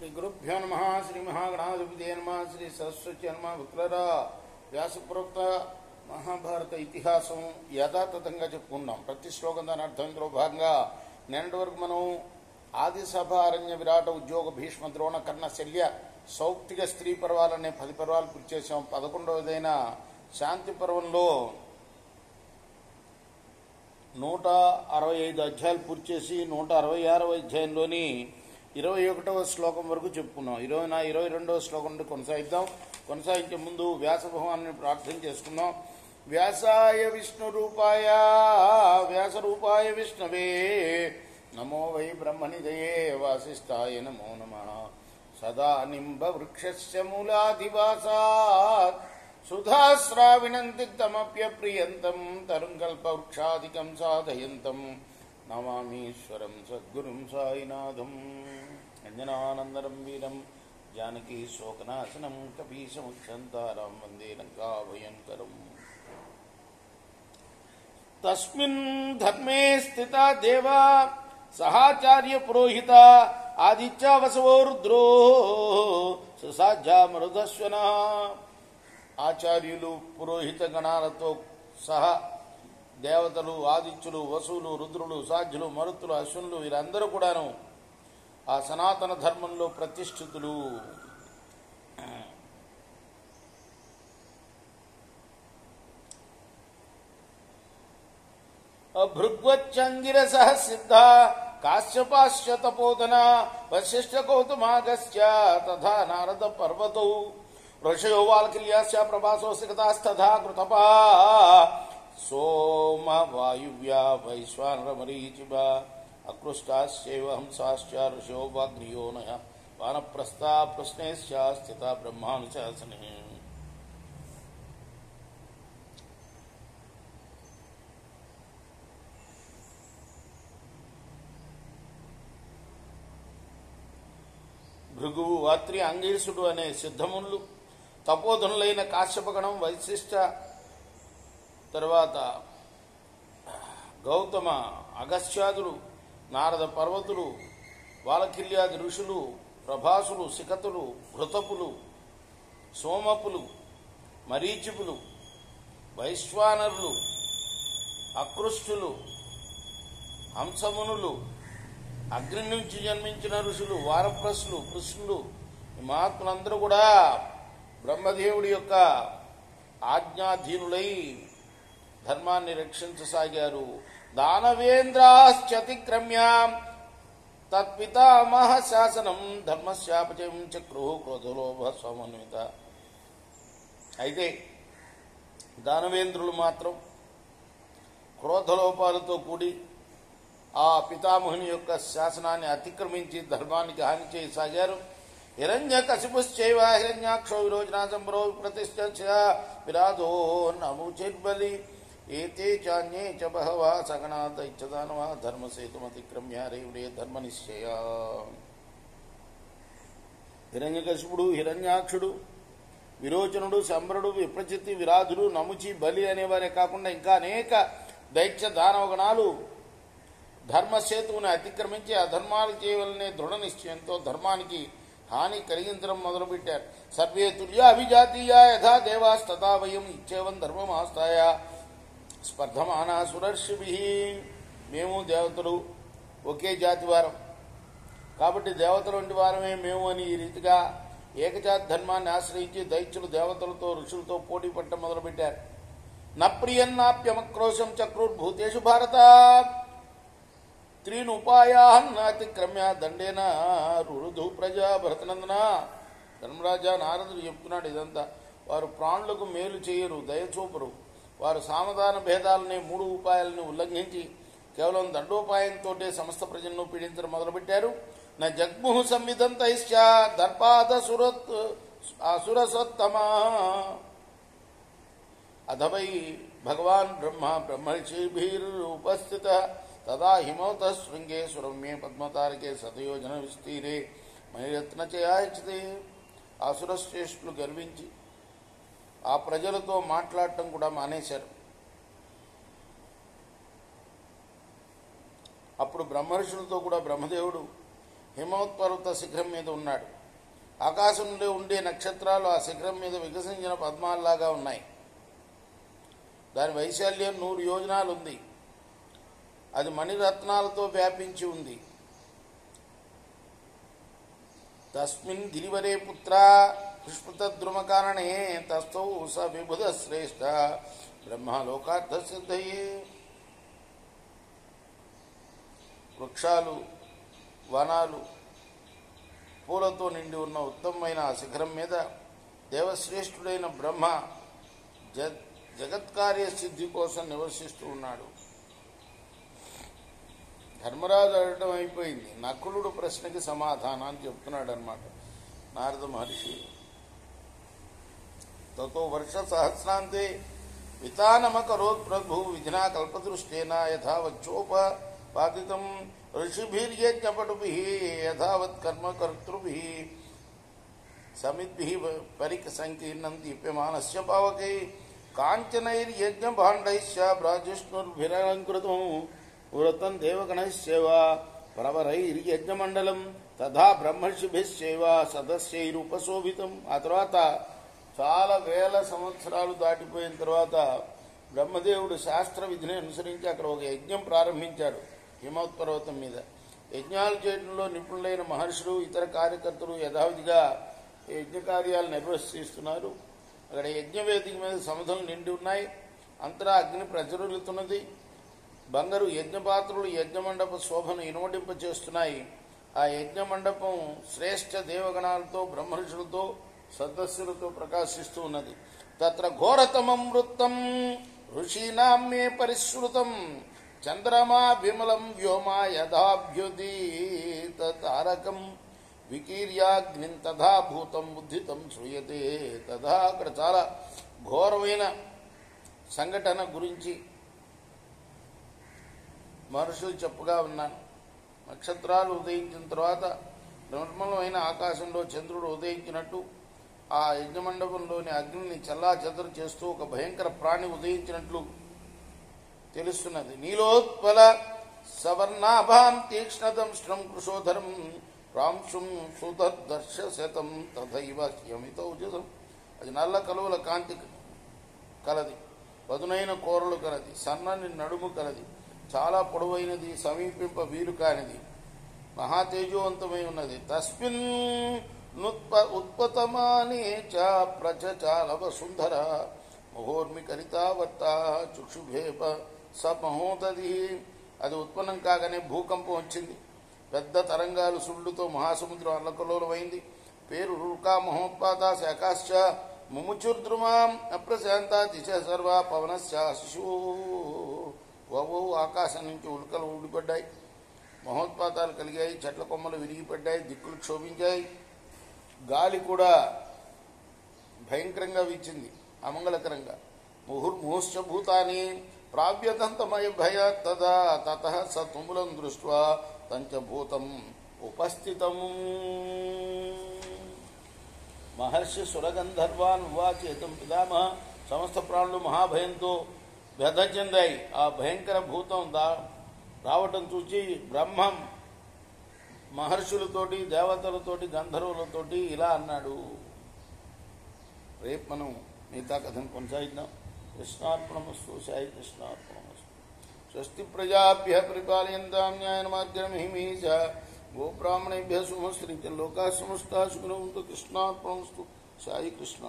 శ్రీ గురుభ్యో నమ. శ్రీ మహాగణాధిపతే నమ. శ్రీ సరస్వతి నమ. విక్రరా వ్యాసప్రోక్త మహాభారత ఇతిహాసం యథాతథంగా చెప్పుకున్నాం. ప్రతి శ్లోకం దాని అర్థం ఇందులో భాగంగా నిన్నటి వరకు మనం ఆదిసభ అరణ్య విరాట ఉద్యోగ భీష్మ ద్రోణ కర్ణ శల్య సౌక్తిక స్త్రీ పర్వాలనే 10 పర్వాలు పూర్తి చేసాం. 11వదైన శాంతి పర్వంలో 165 అధ్యాయాలు పూర్తి చేసి 166వ అధ్యాయంలోని 21వ శ్లోకం వరకు చెప్పుకున్నాం. 22వ శ్లోకం నుండి కొనసాగిద్దాం. కొనసాగించే ముందు వ్యాస భగవాన్ని ప్రార్థన చేసుకుందాం. వ్యాసాయ విష్ణురూపాయ వ్యాసరూపాయ విష్ణవే నమో వై బ్రహ్మనిధయే వాసిష్ఠాయ నమో నమః. సదా నింబ వృక్షస్య మూలాధివాసాత్ సుధాశ్రావిణం తిక్తమప్యప్రియంతం తరుంకల్పవృక్షాదికం సాధయంతం నమామీశ్వరం సద్గురుం సాయినాథం. అంజనానందరం వీరం జానకీ శోకనాశనం కపీశముక్షంతారం వందే లంకాభయంకరం. తస్మిన్ ధర్మే స్థిత దేవా సహాచార్య పురోహిత ఆదిత్య వసవో రుద్రో సుసాధ్య మరుదస్వన. ఆచార్యులు పురోహిత గణాలతో సహా దేవతలు, ఆదిత్యులు, వసువులు, రుద్రులు, సాధ్యులు, మరుతులు, అశ్వనులు వీరందరూ కూడాను ఆ సనాతన ధర్మంలో ప్రతిష్ఠితులు. భృగ్వచ్చంగిరస సిద్ధ కాశ్యపాశ్య తపోధన వశిష్ఠ కౌతుమాగస్య తథా నారద పర్వతౌ ఋషయో వాల్కిల్యాస్య ప్రభాసో సిగతాస్తథా కృతపా సోమ వాయువ్యా వైశ్వానరమరీచివ అకృష్టాశ్చైవ హంసాశ్చ ఋషో వాగ్నియోనయ వానప్రస్థా ప్రశ్నేశ్చ స్థిత బ్రహ్మానుశాసనే. భృగువు, అత్రి, అంగీసుడు అనే సిద్ధమునులు, తపోధనులైన కాశ్యపగణం, వైశిష్ట, తర్వాత గౌతమ, అగస్త్యాదులు, నారద పర్వతులు, వాలకిల్యాది ఋషులు, ప్రభాసులు, సికతులు, ఘృతపులు, సోమపులు, మరీచిపులు, వైశ్వానరులు, అకృష్టులు, హంసమునులు, అగ్ని నుంచి జన్మించిన ఋషులు, వారప్రస్సులు, కృష్ణులు, ఈ మహాత్ములందరూ కూడా బ్రహ్మదేవుడి యొక్క ఆజ్ఞాధీనులై ధర్మాన్ని రక్షించసాగారు. దానవేంద్రాశ్చతిక్రమ్య తత్పితామహ శాసనం ధర్మశాపచయం చక్రు క్రోధలోభ స్వమన్విత. అయితే దానవేంద్రులు మాత్రం క్రోధలోపాలతో కూడి ఆ పితామహుని యొక్క శాసనాన్ని అతిక్రమించి ధర్మానికి హాని చేయసాగారు. హిరణ్యకశిపుశ్చైవ హిరణ్యాక్షో విరోచనా సంభ్రో ప్రతిష్ఠ విరాధో నముచిర్బలి ఏతే చాన్యే చ బహవా సగణా దైత్యదానవా ధర్మసేతుమతిక్రమ్య రేవుడే ధర్మనిశ్చయ. హిరణ్యకశిపుడు, హిరణ్యాక్షుడు, విరోచనుడు, సంభ్రుడు, విప్రచిత్తి, విరాధుడు, నముచి, బలి అనేవారే కాకుండా ఇంకా అనేక దైత్య దానవగణాలు ధర్మసేతువుని అతిక్రమించి అధర్మాలు చేయవలనే దృఢ నిశ్చయంతో ధర్మానికి హాని కలిగించడం మొదలుపెట్టారు. సర్వే తుల్యా అభిజాతీయ యథా దేవాస్తథా వయం ఇచ్చేవం ధర్మమాస్తాయ స్పర్ధమానా సురర్షిభి. మేము దేవతలు ఒకే జాతి వారం కాబట్టి దేవతల వంటి వారమే మేము అని ఈ రీతిగా ఏకజాతి ధర్మాన్ని ఆశ్రయించి దైత్యులు దేవతలతో ఋషులతో పోటీ పట్టడం మొదలుపెట్టారు. నప్రియన్నాప్యమక్రోశం చక్రుర్భూతేషు భారత త్రీన్ ఉపాయాన్నతిక్రమ్య దండేన రురుధు ప్రజా భరతనందన. ధర్మరాజా, నారదుడు చెప్తున్నాడు ఇదంతా. వారు ప్రాణులకు మేలు చేయరు, దయచూపరు. వారు సామధాన భేదాలని 3 ఉపాయాలను ఉల్లంఘించి కేవలం దండోపాయంతో సమస్త ప్రజలను పీడించడం మొదలుపెట్టారు. నా జగ్ముహు సంవిధంతైశ్చ దర్పాద అసురసోత్తమ. అథవై భగవాన్ బ్రహ్మ బ్రహ్మర్షిభిరుపస్థిత తదా హిమౌత శృంగే సురమ్యే పద్మతారకే శతయోజన విస్తీరే మణిరత్న చయాచితే. అసురశ్రేష్ఠులు గర్వించి ఆ ప్రజలతో మాట్లాడటం కూడా మానేశారు. అప్పుడు బ్రహ్మర్షులతో కూడా బ్రహ్మదేవుడు హిమవత్పర్వత శిఖరం మీద ఉన్నాడు. ఆకాశంలో ఉండే నక్షత్రాలు ఆ శిఖరం మీద వికసించిన పద్మాల్లాగా ఉన్నాయి. దాని వైశాల్యం 100 యోజనాలు ఉంది. అది మణిరత్నాలతో వ్యాపించి ఉంది. తస్మిన్ గిరివరే పుత్ర పుష్పతద్రుమకారణే తస్థౌ స విబుధ శ్రేష్ఠ బ్రహ్మలోకార్థ సిద్ధయే. వృక్షాలు, వనాలు, పూలతో నిండి ఉన్న ఉత్తమమైన ఆ శిఖరం మీద దేవశ్రేష్ఠుడైన బ్రహ్మ జగత్కార్య సిద్ధి కోసం నివసిస్తూ ఉన్నాడు. ధర్మరాజు అడగడం అయిపోయింది. నకులుడు ప్రశ్నకి సమాధానాన్ని చెప్తున్నాడు అన్నమాట నారద మహర్షి. తతో వర్ష సహస్రాంతే వితానమకరోత్ ప్రభు విధినా కల్పదృష్టేన యథావచ్చోపాదితం ఋషిభిర్యజ్ఞపటుభిః యథావత్ కర్మకర్తృభిః సమిద్భిః పరిసంకీర్ణం దీప్యమానస్య పావకై కాంచనైర్యజ్ఞభాండైశ్చ ప్రాజిష్ణుర్భిరలంకృతం వృతం దేవగణైశ్చైవ ప్రవరైర్యజ్ఞమండలం తథా బ్రహ్మర్షిభిశ్చైవ సదస్యైరుపశోభితం. ఆ తర్వాత చాలా వేల సంవత్సరాలు దాటిపోయిన తర్వాత బ్రహ్మదేవుడు శాస్త్ర విధిని అనుసరించి అక్కడ ఒక యజ్ఞం ప్రారంభించాడు హిమవత్పర్వతం మీద. యజ్ఞాలు చేయడంలో నిపుణులైన మహర్షులు, ఇతర కార్యకర్తలు యథావిధిగా యజ్ఞ కార్యాలు నిర్వహిస్తున్నారు. అక్కడ యజ్ఞవేదిక మీద సముద్రం నిండి ఉన్నాయి. అంతటా అగ్ని ప్రజ్వలితున్నది. బంగారు యజ్ఞపాత్రులు యజ్ఞమండప శోభను ఇనుమడింప చేస్తున్నాయి. ఆ యజ్ఞమండపం శ్రేష్ఠ దేవగణాలతో, బ్రహ్మర్షులతో, సదస్సులతో ప్రకాశిస్తూ ఉన్నది. తత్ర ఘోరతమం వృత్తం ఋషీనాం మే పరిశ్రుతం చంద్రమా విమలం వ్యోమా యథాభ్యుదీత తారకం వికీర్యాగ్నిం తథా భూతం బుద్ధితం శ్రూయతే తథా. అక్కడ చాలా ఘోరమైన సంఘటన గురించి మహర్షులు చెప్పగా ఉన్నాను. నక్షత్రాలు ఉదయించిన తర్వాత నిర్మలమైన ఆకాశంలో చంద్రుడు ఉదయించినట్టు ఆ యజ్ఞమండపంలోని అగ్నిని చల్లాచెదరు చేస్తూ ఒక భయంకర ప్రాణి ఉదయించినట్లు తెలుస్తున్నది. నీలోత్పల సవర్ణాభాం తీక్ష్ణదంష్ట్రం కృశోధరం రాంశుం సుదర్శ శతం తథైవ యమితౌజసం. అది నల్ల కలువల కాంతి కలది, పదునైన కూరలు కలది, సన్నని నడుము కలది, చాలా పొడవైనది, సమీపింప వీలు కానిది, మహాతేజోవంతమై ఉన్నది. తస్మిన్ ఉత్పతమానే చ ప్రచచాలవ సుందర మహోర్మికరితావర్త చుక్షుభేప సమహోదది. అది ఉత్పన్నం కాగానే భూకంపం వచ్చింది. పెద్ద తరంగాలు సుళ్ళుతో మహాసముద్రం అల్లకల్లోలమైంది. పేరు రుకా మహోత్పాత శాఖాశ్చ ముముచుర్ద్రుమాం అప్రశాంత దిశ సర్వ పవనశ్చ శిశు. ఓవో ఆకాశం నుంచి ఉల్కలు ఊడిపడ్డాయి, మహోత్పాతాలు కలిగాయి, చెట్ల కొమ్మలు విరిగిపడ్డాయి, దిక్కులు క్షోభించాయి. గాలి కూడా భయంకరంగా వీచింది, అమంగళకరంగా. ముహుర్ముహుశ్చ భూతాని ప్రావ్యతంతమయ భయ తదా తతః స తుములం దృష్ట్వా పంచభూతం ఉపస్థితం. మహర్షి సురగంధర్వాన్ ఉవాచేతం పితామహ. సమస్త ప్రాణులు మహాభయంతో వ్యధ చెందాయి. ఆ భయంకర భూతం రావటం చూచి బ్రహ్మం మహర్షులతోటి, దేవతలతోటి, గంధర్వులతోటి ఇలా అన్నాడు. రేపు మనం మిగతా కథను కొనసాగిద్దాం. కృష్ణార్పణమస్తు. సాయి కృష్ణార్పణమస్తు. స్వస్తి ప్రజాభ్య పరిపాలయంతాం న్యాయేన మార్గేణ మహిమహీష గోబ్రాహ్మణేభ్య శుభమస్తు. లోకా సమస్తా సుఖినో భవంతు. కృష్ణార్పణమస్తు. సాయి కృష్ణ.